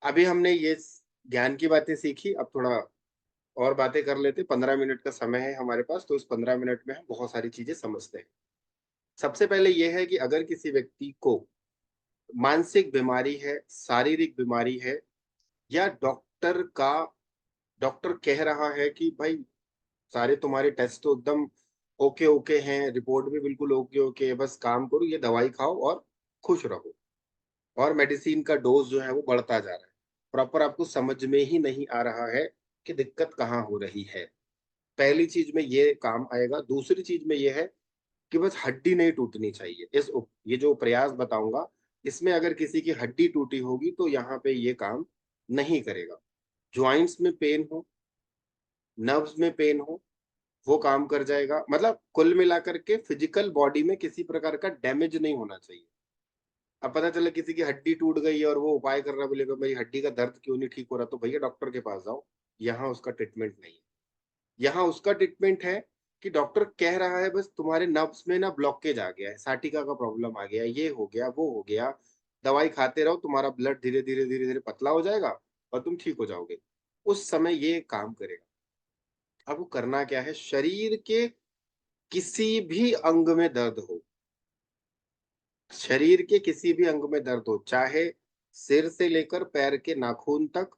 अभी हमने ये ज्ञान की बातें सीखी, अब थोड़ा और बातें कर लेते। 15 मिनट का समय है हमारे पास, तो इस 15 मिनट में हम बहुत सारी चीजें समझते हैं। सबसे पहले यह है कि अगर किसी व्यक्ति को मानसिक बीमारी है, शारीरिक बीमारी है, या डॉक्टर कह रहा है कि भाई सारे तुम्हारे टेस्ट तो एकदम ओके ओके हैं, रिपोर्ट भी बिल्कुल ओके ओके है, बस काम करो, ये दवाई खाओ और खुश रहो, और मेडिसिन का डोज जो है वो बढ़ता जा रहा है, प्रॉपर आपको समझ में ही नहीं आ रहा है कि दिक्कत कहाँ हो रही है। पहली चीज में ये काम आएगा। दूसरी चीज में ये है कि बस हड्डी नहीं टूटनी चाहिए। ये जो प्रयास बताऊंगा, इसमें अगर किसी की हड्डी टूटी होगी तो यहाँ पे ये काम नहीं करेगा। ज्वाइंट्स में पेन हो, नर्व्स में पेन हो, वो काम कर जाएगा। मतलब कुल मिलाकर के फिजिकल बॉडी में किसी प्रकार का डैमेज नहीं होना चाहिए। अब पता चला किसी की हड्डी टूट गई है और वो उपाय कर रहा है, बोलेगा मेरी हड्डी का दर्द क्यों नहीं ठीक हो रहा, तो भैया डॉक्टर के पास जाओ। यहाँ उसका ट्रीटमेंट नहीं है। यहाँ उसका ट्रीटमेंट है कि डॉक्टर कह रहा है बस तुम्हारे नब्स में ना ब्लॉकेज आ गया है, साटिका का प्रॉब्लम आ गया, ये हो गया वो हो गया, दवाई खाते रहो, तुम्हारा ब्लड धीरे धीरे धीरे धीरे पतला हो जाएगा और तुम ठीक हो जाओगे। उस समय ये काम करेगा। अब वो करना क्या है, शरीर के किसी भी अंग में दर्द हो, शरीर के किसी भी अंग में दर्द हो, चाहे सिर से लेकर पैर के नाखून तक,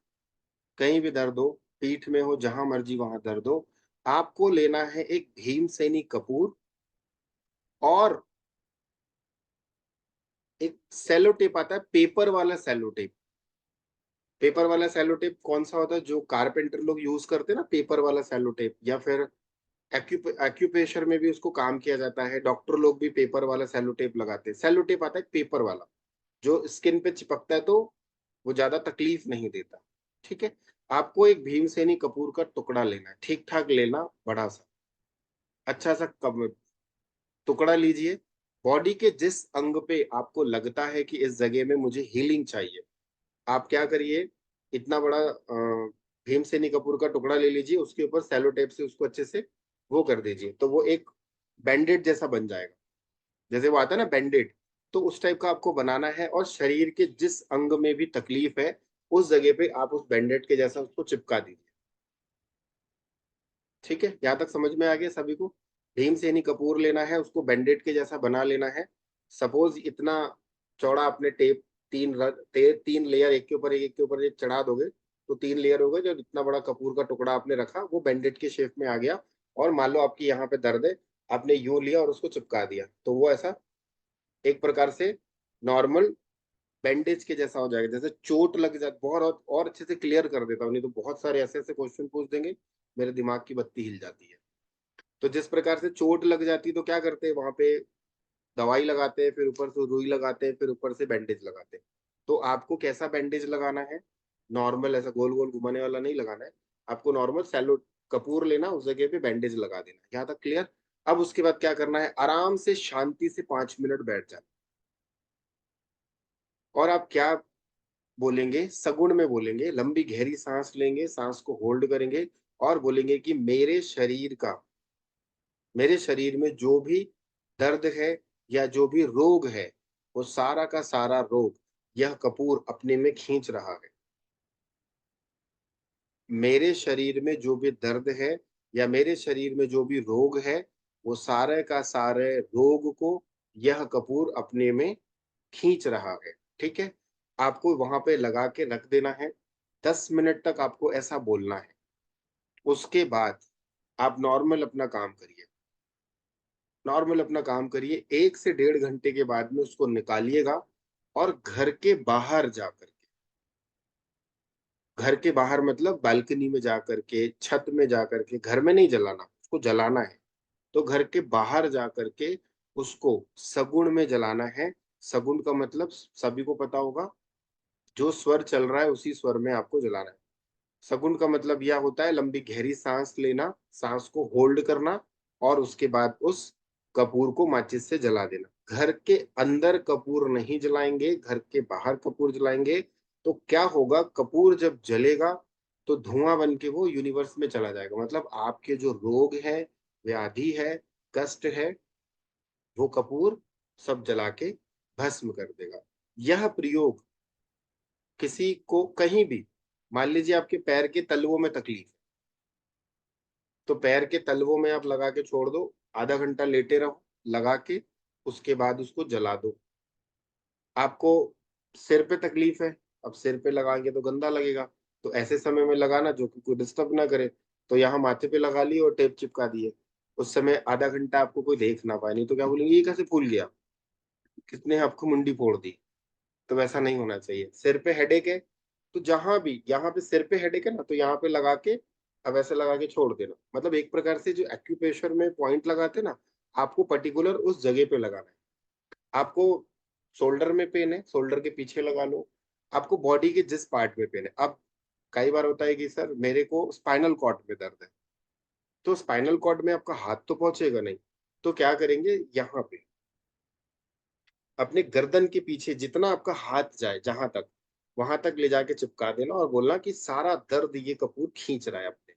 कहीं भी दर्द हो, पीठ में हो, जहां मर्जी वहां दर्द हो, आपको लेना है एक भीमसेनी कपूर और एक सेलो टेप आता है, पेपर वाला सेलो टेप। पेपर वाला सेलो टेप कौन सा होता है, जो कारपेंटर लोग यूज करते हैं ना, पेपर वाला सेलो टेप। या फिर एक्यूप्रेशर में भी उसको काम किया जाता है, डॉक्टर लोग भी पेपर वाला सेलो टेप लगाते हैं। सेलो टेप आता है पेपर वाला, जो स्किन पे चिपकता है, तो वो ज्यादा तकलीफ नहीं देता। ठीक है। आपको एक भीमसेनी कपूर का टुकड़ा लेना है, ठीक ठाक लेना, बड़ा सा, अच्छा सा टुकड़ा लीजिए। बॉडी के जिस अंग पे आपको लगता है कि इस जगह में मुझे हीलिंग चाहिए, आप क्या करिए, इतना बड़ा भीमसेनी कपूर का टुकड़ा ले लीजिए, उसके ऊपर सेलो टेप से उसको अच्छे से वो कर दीजिए, तो वो एक बैंडेड जैसा बन जाएगा। जैसे वो आता है ना बैंडेड, तो उस टाइप का आपको बनाना है, और शरीर के जिस अंग में भी तकलीफ है उस जगह पे आप उस बैंडेड के जैसा उसको चिपका दीजिए। ठीक है, यहाँ तक समझ में आ गया सभी को। भीमसेनी कपूर लेना है, उसको बैंडेड के जैसा बना लेना है। सपोज इतना चौड़ा आपने टेप, तीन लेयर, एक के ऊपर एक के ऊपर एक चढ़ा दोगे तो 3 लेयर हो गए। जो इतना बड़ा कपूर का टुकड़ा आपने रखा वो बैंडेड के शेप में आ गया, और मान लो आपकी यहाँ पे दर्द है, आपने यूं लिया और उसको चिपका दिया, तो वो ऐसा एक प्रकार से नॉर्मल बैंडेज के जैसा हो जाएगा। जैसे चोट लग जाए, बहुत और अच्छे से क्लियर कर देता हूँ, नहीं तो बहुत सारे ऐसे ऐसे क्वेश्चन पूछ देंगे, मेरे दिमाग की बत्ती हिल जाती है। तो जिस प्रकार से चोट लग जाती है तो क्या करते हैं, वहां पे दवाई लगाते हैं, फिर ऊपर से रुई लगाते हैं, फिर ऊपर से बैंडेज लगाते हैं। तो आपको कैसा बैंडेज लगाना है, नॉर्मल ऐसा गोल गोल घुमाने वाला नहीं लगाना है। आपको नॉर्मल सैलो कपूर लेना, उस जगह पे बैंडेज लगा देना। यहाँ तक क्लियर। अब उसके बाद क्या करना है, आराम से शांति से 5 मिनट बैठ जाना, और आप क्या बोलेंगे, सगुण में बोलेंगे, लंबी गहरी सांस लेंगे, सांस को होल्ड करेंगे, और बोलेंगे कि मेरे शरीर में जो भी दर्द है या जो भी रोग है, वो सारा का सारा रोग यह कपूर अपने में खींच रहा है। मेरे शरीर में जो भी दर्द है या मेरे शरीर में जो भी रोग है, वो सारे का सारे रोग को यह कपूर अपने में खींच रहा है। ठीक है। आपको वहां पे लगा के रख देना है। 10 मिनट तक आपको ऐसा बोलना है। उसके बाद आप नॉर्मल अपना काम करिए। 1 से 1.5 घंटे के बाद में उसको निकालिएगा, और घर के बाहर मतलब बालकनी में जा करके, छत में जा करके, घर में नहीं जलाना, उसको जलाना है तो घर के बाहर जा करके उसको सगुण में जलाना है। सगुण का मतलब सभी को पता होगा, जो स्वर चल रहा है उसी स्वर में आपको जलाना है। सगुण का मतलब यह होता है लंबी गहरी सांस लेना, सांस को होल्ड करना, और उसके बाद उस कपूर को माचिस से जला देना। घर के अंदर कपूर नहीं जलाएंगे, घर के बाहर कपूर जलाएंगे। तो क्या होगा, कपूर जब जलेगा तो धुआं बन के वो यूनिवर्स में चला जाएगा। मतलब आपके जो रोग है, व्याधि है, कष्ट है, वो कपूर सब जला के भस्म कर देगा। यह प्रयोग किसी को कहीं भी, मान लीजिए आपके पैर के तलवों में तकलीफ है, तो पैर के तलवों में आप लगा के छोड़ दो, आधा घंटा लेटे रहो लगा के, उसके बाद उसको जला दो। आपको सिर पे तकलीफ है, अब सिर पे लगाएंगे तो गंदा लगेगा, तो ऐसे समय में लगाना जो कि कोई डिस्टर्ब ना करे, तो यहाँ माथे पे लगा लिए और टेप चिपका दिए, उस समय आधा घंटा आपको कोई देख ना पाए, नहीं तो क्या बोलेंगे ये कैसे फूल गया, किसने आपको मुंडी फोड़ दी। तो वैसा नहीं होना चाहिए। सिर पे हेडेक है तो जहां भी, यहाँ पे सिर पे हेडेक है ना, तो यहाँ पे लगा के, अब ऐसे लगा के छोड़ देना, मतलब एक प्रकार से जो एक्यूप्रेशर में पॉइंट लगाते हैं ना, आपको पर्टिकुलर उस जगह पे लगाना है। आपको शोल्डर में पेन है, शोल्डर के पीछे लगा लो। आपको बॉडी के जिस पार्ट में पेन है, अब कई बार होता है कि सर मेरे को स्पाइनल कॉर्ड में दर्द है, तो स्पाइनल कॉर्ड में आपका हाथ तो पहुंचेगा नहीं, तो क्या करेंगे, यहाँ पे अपने गर्दन के पीछे जितना आपका हाथ जाए जहां तक, वहां तक ले जाके चिपका देना और बोलना कि सारा दर्द ये कपूर खींच रहा है अपने,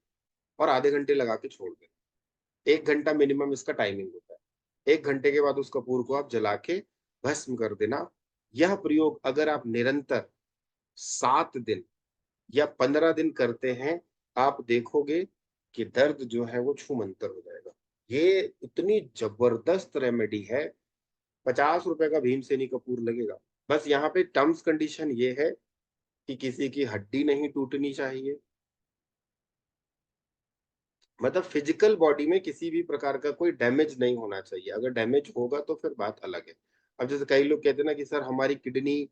और आधे घंटे लगा के छोड़ देना। 1 घंटा मिनिमम इसका टाइमिंग होता है। 1 घंटे के बाद उस कपूर को आप जला के भस्म कर देना। यह प्रयोग अगर आप निरंतर 7 दिन या 15 दिन करते हैं, आप देखोगे कि दर्द जो है वो छूमंतर हो जाएगा। ये इतनी जबरदस्त रेमेडी है। 50 रुपए का भीमसेनी कपूर लगेगा। बस यहाँ पे टर्म्स कंडीशन ये है कि किसी की हड्डी नहीं टूटनी चाहिए, मतलब फिजिकल बॉडी में किसी भी प्रकार का कोई डैमेज नहीं होना चाहिए। अगर डैमेज होगा तो फिर बात अलग है। अब जैसे कई लोग कहते हैं ना कि सर हमारी किडनी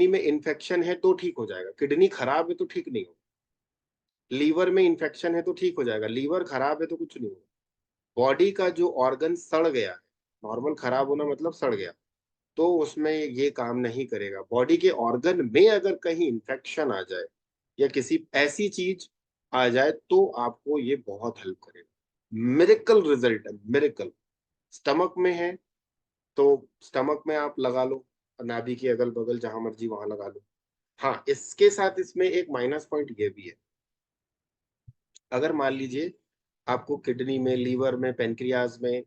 में इन्फेक्शन है तो ठीक हो जाएगा, किडनी खराब है तो ठीक नहीं हो। लीवर में इन्फेक्शन है तो ठीक हो जाएगा, लीवर खराब है तो कुछ नहीं होगा। बॉडी का जो ऑर्गन सड़ गया है, नॉर्मल खराब होना मतलब सड़ गया, तो उसमें ये काम नहीं करेगा। बॉडी के ऑर्गन में अगर कहीं इन्फेक्शन आ जाए या किसी ऐसी चीज आ जाए, तो आपको ये बहुत हेल्प करेगा। मिरेकल रिजल्ट है, मिरेकल। स्टमक में है तो स्टमक में आप लगा लो, नाभि के अगल बगल जहां मर्जी वहां लगा लो। हाँ, इसके साथ इसमें एक माइनस पॉइंट ये भी है, अगर मान लीजिए आपको किडनी में, लीवर में, पेनक्रियाज में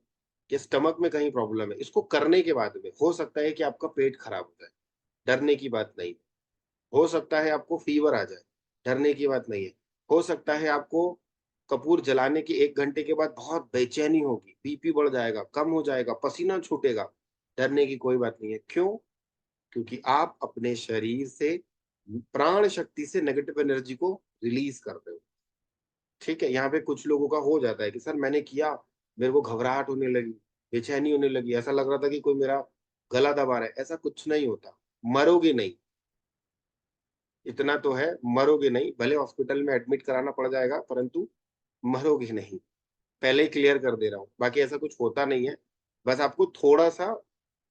या स्टमक में कहीं प्रॉब्लम है, इसको करने के बाद में हो सकता है कि आपका पेट खराब हो जाए, डरने की बात नहीं। हो सकता है आपको फीवर आ जाए, डरने की बात नहीं है। हो सकता है आपको कपूर जलाने के 1 घंटे के बाद बहुत बेचैनी होगी, बीपी बढ़ जाएगा, कम हो जाएगा, पसीना छूटेगा, डरने की कोई बात नहीं है। क्यों? क्योंकि आप अपने शरीर से प्राण शक्ति से नेगेटिव एनर्जी को रिलीज कर रहे हो। ठीक है, यहाँ पे कुछ लोगों का हो जाता है कि सर मैंने किया, मेरे को घबराहट होने लगी, बेचैनी होने लगी, ऐसा लग रहा था कि कोई मेरा गला दबा रहा है। ऐसा कुछ नहीं होता, मरोगे नहीं। इतना तो है, मरोगे नहीं, भले हॉस्पिटल में एडमिट कराना पड़ जाएगा परंतु मरोगे नहीं। पहले ही क्लियर कर दे रहा हूँ, बाकी ऐसा कुछ होता नहीं है। बस आपको थोड़ा सा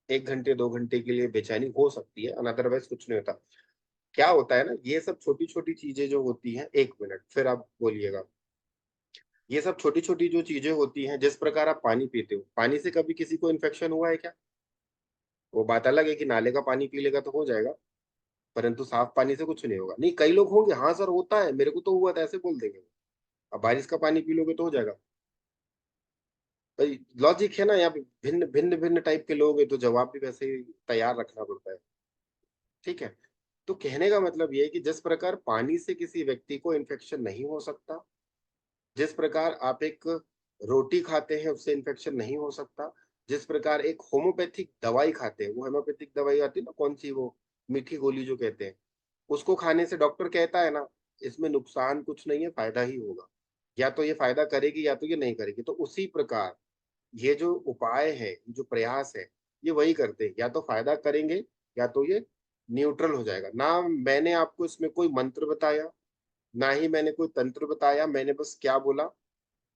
1 घंटे 2 घंटे के लिए बेचैनी हो सकती है, अदरवाइज कुछ नहीं होता। क्या होता है ना, ये सब छोटी छोटी चीजें जो होती हैं, 1 मिनट फिर आप बोलिएगा। ये सब छोटी छोटी जो चीजें होती हैं, जिस प्रकार आप पानी पीते हो, पानी से कभी किसी को इन्फेक्शन हुआ है क्या? वो बात अलग है कि नाले का पानी पी लेगा तो हो जाएगा, परंतु साफ पानी से कुछ नहीं होगा। नहीं, कई लोग होंगे हाँ सर होता है, मेरे को तो हुआ था, ऐसे बोल देंगे। अब बारिश का पानी पी लोगे तो हो जाएगा। भाई लॉजिक है ना, यहाँ पे भिन्न भिन्न भिन्न टाइप के लोग हैं, तो जवाब भी वैसे ही तैयार रखना पड़ता है। ठीक है, तो कहने का मतलब ये है कि जिस प्रकार पानी से किसी व्यक्ति को इन्फेक्शन नहीं हो सकता, जिस प्रकार आप एक रोटी खाते हैं उससे इन्फेक्शन नहीं हो सकता, जिस प्रकार एक होम्योपैथिक दवाई खाते हैं, वो होम्योपैथिक दवाई आती है ना, कौन सी वो मीठी गोली जो कहते हैं, उसको खाने से डॉक्टर कहता है ना इसमें नुकसान कुछ नहीं है, फायदा ही होगा, या तो ये फायदा करेगी या तो ये नहीं करेगी, तो उसी प्रकार ये जो उपाय है, जो प्रयास है, ये वही करते हैं, या तो फायदा करेंगे या तो ये न्यूट्रल हो जाएगा। ना मैंने आपको इसमें कोई मंत्र बताया, ना ही मैंने कोई तंत्र बताया, मैंने बस क्या बोला,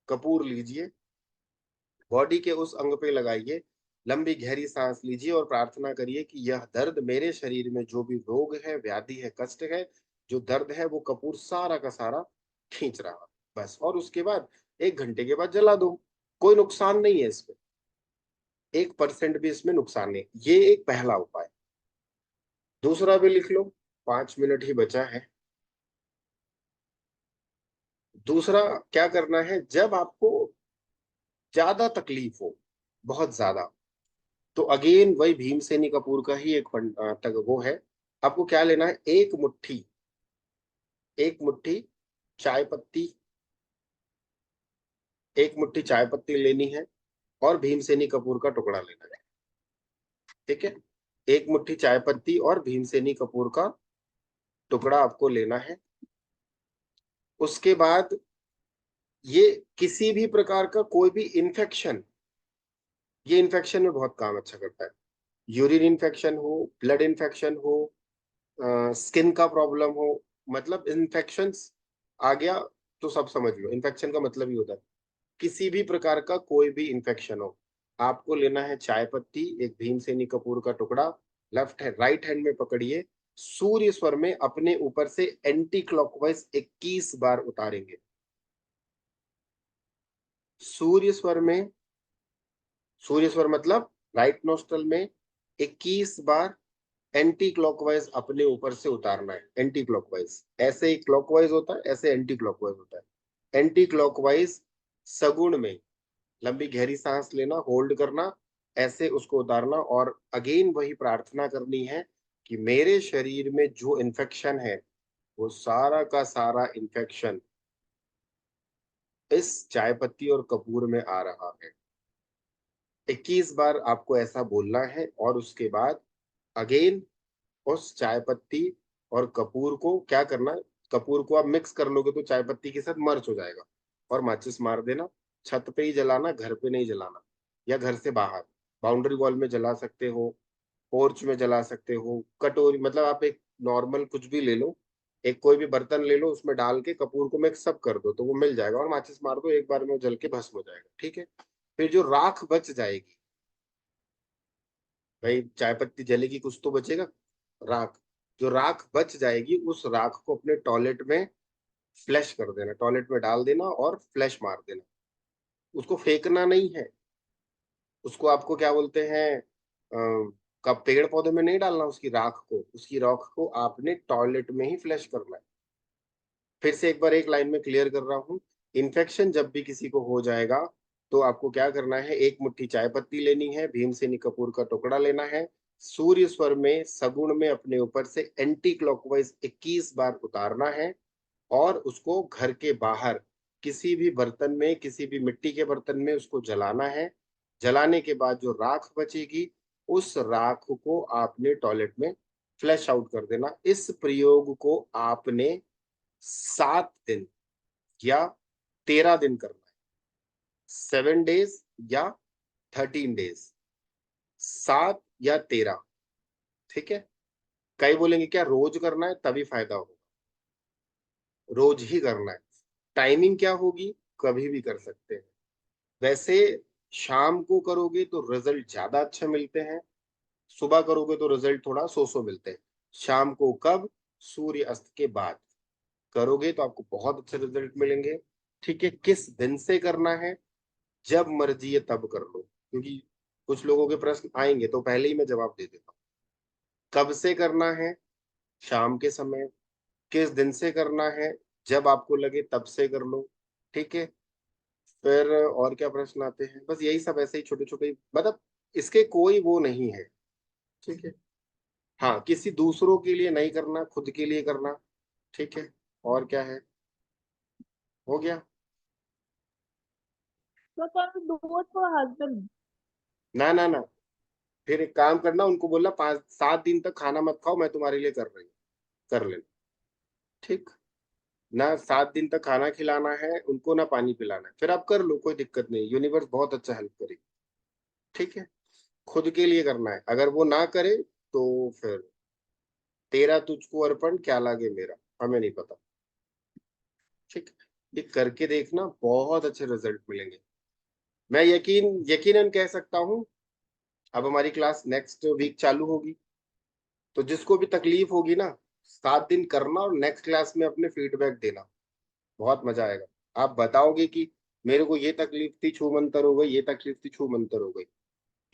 कपूर लीजिए, बॉडी के उस अंग पे लगाइए, लंबी गहरी सांस लीजिए और प्रार्थना करिए कि यह दर्द मेरे शरीर में जो भी रोग है, व्याधि है, कष्ट है, जो दर्द है वो कपूर सारा का सारा खींच रहा, बस। और उसके बाद 1 घंटे के बाद जला दो, कोई नुकसान नहीं है इसमें, 1% भी इसमें नुकसान नहीं। ये एक पहला उपाय। दूसरा भी लिख लो, 5 मिनट ही बचा है। दूसरा क्या करना है, जब आपको ज्यादा तकलीफ हो, बहुत ज्यादा, तो अगेन वही भीमसेनी कपूर का ही एक तक वो है, आपको क्या लेना है, एक मुट्ठी चाय पत्ती, एक मुट्ठी चाय पत्ती लेनी है और भीमसेनी कपूर का टुकड़ा लेना है। ठीक है, एक मुट्ठी चाय पत्ती और भीमसेनी कपूर का टुकड़ा आपको लेना है। उसके बाद ये किसी भी प्रकार का कोई भी इन्फेक्शन, ये इन्फेक्शन में बहुत काम अच्छा करता है। यूरिन इन्फेक्शन हो, ब्लड इन्फेक्शन हो, स्किन का प्रॉब्लम हो, मतलब इन्फेक्शंस आ गया तो सब समझ लो, इन्फेक्शन का मतलब ही होता है किसी भी प्रकार का कोई भी इन्फेक्शन हो। आपको लेना है चाय पत्ती, एक भीमसेनी कपूर का टुकड़ा, लेफ्ट हैंड राइट हैंड में पकड़िए, सूर्य स्वर में अपने ऊपर से एंटी क्लॉकवाइज 21 बार उतारेंगे। सूर्य स्वर में, सूर्य स्वर मतलब राइट नोस्ट्रल में 21 बार एंटी क्लॉकवाइज अपने ऊपर से उतारना है। एंटी क्लॉकवाइज, ऐसे ही क्लॉकवाइज होता है, ऐसे एंटी क्लॉकवाइज होता है। एंटी क्लॉकवाइज सगुण में लंबी गहरी सांस लेना, होल्ड करना, ऐसे उसको उतारना और अगेन वही प्रार्थना करनी है कि मेरे शरीर में जो इन्फेक्शन है वो सारा का सारा इन्फेक्शन इस चाय पत्ती और कपूर में आ रहा है। 21 बार आपको ऐसा बोलना है और उसके बाद अगेन उस चाय पत्ती और कपूर को क्या करना है, कपूर को आप मिक्स कर लोगे तो चाय पत्ती के साथ मर्ज हो जाएगा और माचिस मार देना। छत पे ही जलाना, घर पे नहीं जलाना, या घर से बाहर बाउंड्री वॉल में जला सकते हो, पोर्च में जला सकते हो, कटोरी, मतलब आप एक नॉर्मल कुछ भी ले लो, एक कोई भी बर्तन ले लो, उसमें डाल के कपूर को मिक्स सब कर दो तो वो मिल जाएगा और माचिस मार दो, एक बार में वो जल के भस्म हो जाएगा। ठीक है, फिर जो राख बच जाएगी, भाई चाय पत्ती जलेगी कुछ तो बचेगा, राख, जो राख बच जाएगी उस राख को अपने टॉयलेट में फ्लैश कर देना, टॉयलेट में डाल देना और फ्लैश मार देना। उसको फेंकना नहीं है, उसको आपको क्या बोलते हैं, कब पेड़ पौधे में नहीं डालना उसकी राख को, उसकी राख को आपने टॉयलेट में ही फ्लैश करना है। फिर से एक बार एक लाइन में क्लियर कर रहा हूँ, इन्फेक्शन जब भी किसी को हो जाएगा तो आपको क्या करना है, एक मुट्ठी चाय पत्ती लेनी है, भीमसेनी कपूर का टुकड़ा लेना है, सूर्य स्वर में सगुण में अपने ऊपर से एंटी क्लॉकवाइज 21 बार उतारना है और उसको घर के बाहर किसी भी बर्तन में, किसी भी मिट्टी के बर्तन में उसको जलाना है। जलाने के बाद जो राख बचेगी उस राख को आपने टॉयलेट में फ्लैश आउट कर देना। इस प्रयोग को आपने 7 दिन या 13 दिन करना है, 7 डेज या 13 डेज, 7 या 13। ठीक है, कई बोलेंगे क्या रोज करना है तभी फायदा होगा, रोज ही करना है। टाइमिंग क्या होगी, कभी भी कर सकते हैं। वैसे शाम को करोगे तो रिजल्ट ज्यादा अच्छे मिलते हैं, सुबह करोगे तो रिजल्ट थोड़ा सो सो मिलते हैं। शाम को कब, सूर्य अस्त के बाद करोगे तो आपको बहुत अच्छे रिजल्ट मिलेंगे। ठीक है, किस दिन से करना है, जब मर्जी है तब कर लो, क्योंकि कुछ लोगों के प्रश्न आएंगे तो पहले ही मैं जवाब दे देता हूँ। कब से करना है, शाम के समय। किस दिन से करना है, जब आपको लगे तब से कर लो। ठीक है, फिर और क्या प्रश्न आते हैं, बस यही सब ऐसे ही छोटे छोटे, मतलब इसके कोई वो नहीं है। ठीक है, हाँ किसी दूसरों के लिए नहीं करना, खुद के लिए करना। ठीक है, और क्या है, हो गया। तो can do it for husband? ना ना ना, फिर एक काम करना, उनको बोलना 5-7 दिन तक खाना मत खाओ, मैं तुम्हारे लिए कर रही हूँ, कर लेना। ठीक, ना 7 दिन तक खाना खिलाना है उनको, ना पानी पिलाना है, फिर आप कर लो, कोई दिक्कत नहीं, यूनिवर्स बहुत अच्छा हेल्प करेगी। ठीक है, खुद के लिए करना है, अगर वो ना करे तो फिर तेरा तुझको अर्पण क्या लागे मेरा, हमें नहीं पता। ठीक, ये करके देखना, बहुत अच्छे रिजल्ट मिलेंगे। मैं यकीनन कह सकता हूँ, अब हमारी क्लास नेक्स्ट वीक चालू होगी, तो जिसको भी तकलीफ होगी ना, 7 दिन करना और नेक्स्ट क्लास में अपने फीडबैक देना, बहुत मजा आएगा। आप बताओगे कि मेरे को ये तकलीफ थी, छू मंतर हो गई, ये तकलीफ थी, छू मंतर हो गई।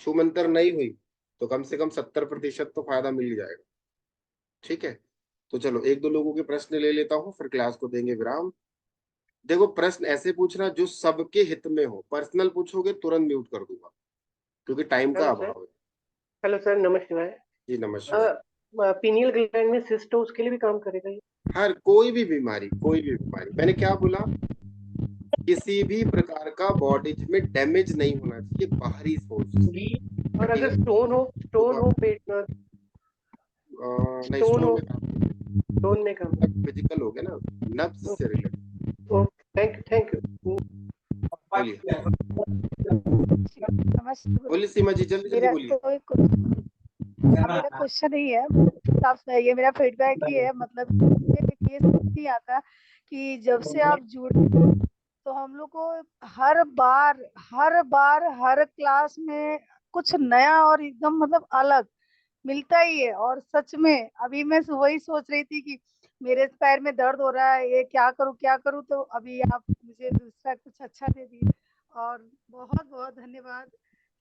छू मंतर नहीं हुई तो कम से कम 70% तो फायदा मिल ही जाएगा। ठीक है, तो चलो एक दो लोगों के प्रश्न ले लेता हूँ, फिर क्लास को देंगे विराम। देखो प्रश्न ऐसे पूछना जो सबके हित में हो, पर्सनल पूछोगे तुरंत म्यूट कर दूंगा क्योंकि टाइम का हेलो सर। अभाव है। हेलो सर, नमस्ते। जी नमस्कार। पीनियल ग्लैंड में सिस्ट हो उसके लिए भी काम करेगा ये? हर कोई भी बीमारी मैंने क्या बोला, किसी भी प्रकार का बॉडी में डैमेज नहीं होना चाहिए बाहरी सोर्स। और अगर स्टोन हो पेट में, नहीं, स्टोन हो, में काम स्टोन में काम। फिजिकल हो गया ना, नब्ज से रिलेटेड। Okay, thank you. बोलिए नमस्ते। बोलिए सीमा जी, जल्दी जल्दी मेरा बोलिए। कोई मेरा क्वेश्चन नहीं है, साफ ये मेरा फीडबैक ही है। मतलब मुझे ये समझ नहीं आता कि जब से आप जुड़े तो हम लोग को हर क्लास में कुछ नया और एकदम मतलब अलग मिलता ही है। और सच में अभी मैं वही सोच रही थी कि मेरे पैर में दर्द हो रहा है, ये क्या करूं, तो अभी आप मुझे दूसरा कुछ अच्छा दे दिए। और बहुत बहुत धन्यवाद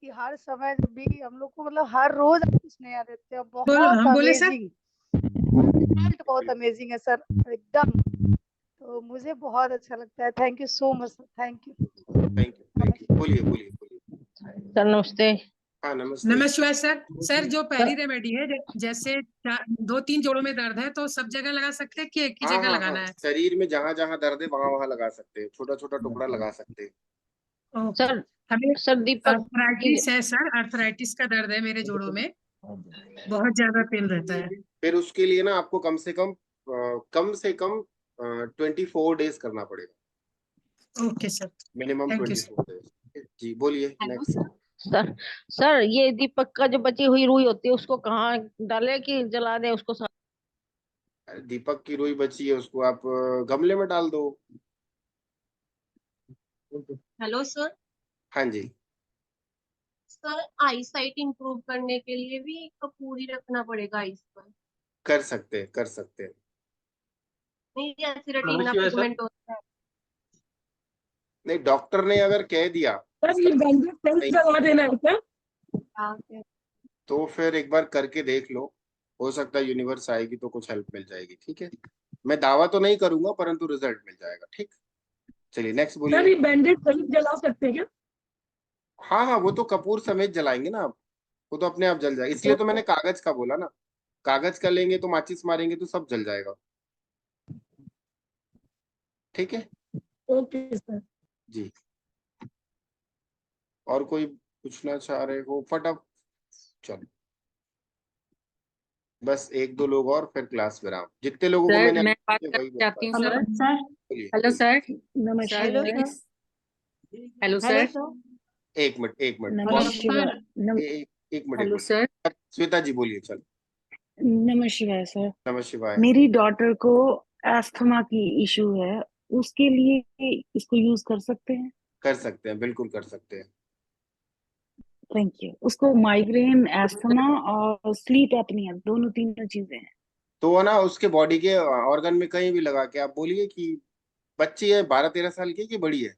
कि हर समय जब भी हम लोग को मतलब हर रोज आप कुछ नया देते हो। बहुत अमेजिंग रिजल्ट, बहुत अमेजिंग है सर, एकदम। तो मुझे बहुत अच्छा लगता है। Thank you so much sir, thank you. बोलिए बोलिए बोलिए। सर नमस्ते। हाँ नमस्ते। नमस्कार सर। सर जो पहली रेमेडी है, जैसे 2-3 जोड़ों में दर्द है तो सब जगह लगा सकते हैं कि एक ही हाँ जगह हाँ लगाना हाँ, है? शरीर में जहां जहां दर्द है वहां वहां लगा सकते हैं, छोटा छोटा टुकड़ा लगा सकते हैं। ओके। सर हमें सर दीपक अर्थराइटिस है सर, अर्थराइटिस का दर्द है मेरे जोड़ों में, बहुत ज्यादा पेन रहता है। फिर उसके लिए ना आपको कम से कम 24 डेज करना पड़ेगा। Okay sir, minimum thank you 24 days. जी बोलिए नेक्स्ट। सर। सर ये दीपक का जो बची हुई रुई होती है उसको कहाँ डाले कि जला दे उसको? दीपक की रुई बची है, उसको आप गमले में डाल दो। Hello sir. हाँ जी। सर आई साइट इंप्रूव करने के लिए भी कपूर ही रखना पड़ेगा आईज पर? कर सकते हैं कर सकते हैं। नहीं, जैसे रेटिना पिगमेंट होता है। नहीं, डॉक्टर ने अगर कह दिया करवा देना है क्या? क्या? तो फिर एक बार करके देख लो, हो सकता है यूनिवर्स आएगी तो कुछ हेल्प मिल जाएगी। ठीक है, मैं दावा तो नहीं करूंगा परंतु रिजल्ट मिल जाएगा। ठीक, चलिए नेक्स्ट बोलिए। सर ये बैंडेज सही जला सकते हैं क्या? हाँ हाँ, वो तो कपूर समेत जलाएंगे ना आप, वो तो अपने आप जल जाएगा। इसलिए तो मैंने कागज का बोला ना, कागज का लेंगे तो माचिस मारेंगे तो सब जल जाएगा। ठीक है ओके सर। जी। और कोई पूछना चाह रहे हो? फटाफट चलो, बस एक दो लोग और फिर क्लास विराम। जितने लोगों को सर मैंने मैं बात वही करना बोल चाहती हूँ पाया। सर। सर बोलिए हेलो बोलिए। सर। नमस्कार sir sir. Please. Hello hello sir. Sir. एक मिनट एक मिनट हेलो पॉज। सर। एक मिनट हेलो सर। श्वेता जी बोलिए। चलो नमः शिवाय सर। नमः शिवाय। मेरी डॉटर को एस्थमा की इशू है, उसके लिए इसको यूज कर सकते हैं? कर सकते हैं, बिल्कुल कर सकते हैं। Thank you. उसको माइग्रेन, एस्थमा और स्लीप एपनिया, दोनों तीनों चीजें हैं। तो है ना, उसके बॉडी के ऑर्गन में कहीं भी लगा के आप बोलिए कि बच्ची है 12-13 साल की कि बड़ी है।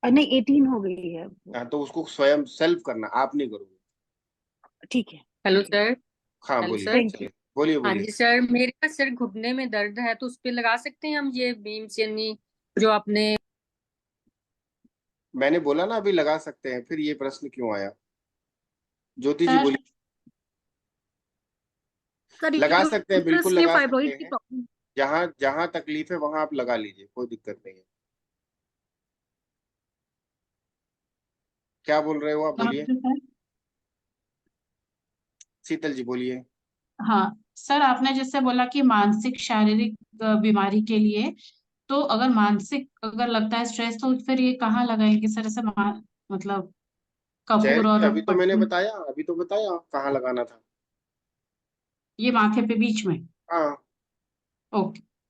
नहीं, 18 हो गई है। हाँ, तो उसको स्वयं सेल्फ करना, आप नहीं करोगे। ठीक है। Hello sir. हाँ हेलो बोलिए, सर। Thank you. चलिए बोलिए हाँ बोलिए। जी सर, मेरे ना सिर घुटने में दर्द है तो उस पे लगा सकते हैं हम ये बीम्स यानी जो आपने? मैंने बोला ना अभी लगा सकते हैं, फिर ये प्रश्न क्यों आया? ज्योति जी सर बोलिए। लगा सकते हैं, बिल्कुल लगा सकते हैं। जहाँ जहाँ तकलीफ है वहां आप लगा लीजिए, कोई दिक्कत नहीं है। क्या बोल रहे हो आप? बोलिए नमस्ते सर। शीतल जी बोलिए। हाँ सर, आपने जैसे बोला कि मानसिक शारीरिक बीमारी के लिए, तो अगर मानसिक अगर लगता है स्ट्रेस तो फिर ये कहाँ लगाएंगे सर? ऐसे मतलब चेहरे कपूर पे, और अभी तो मैंने पट्टी, बताया, अभी तो बताया कहाँ लगाना था। ये माथे पे बीच में? हाँ ओके।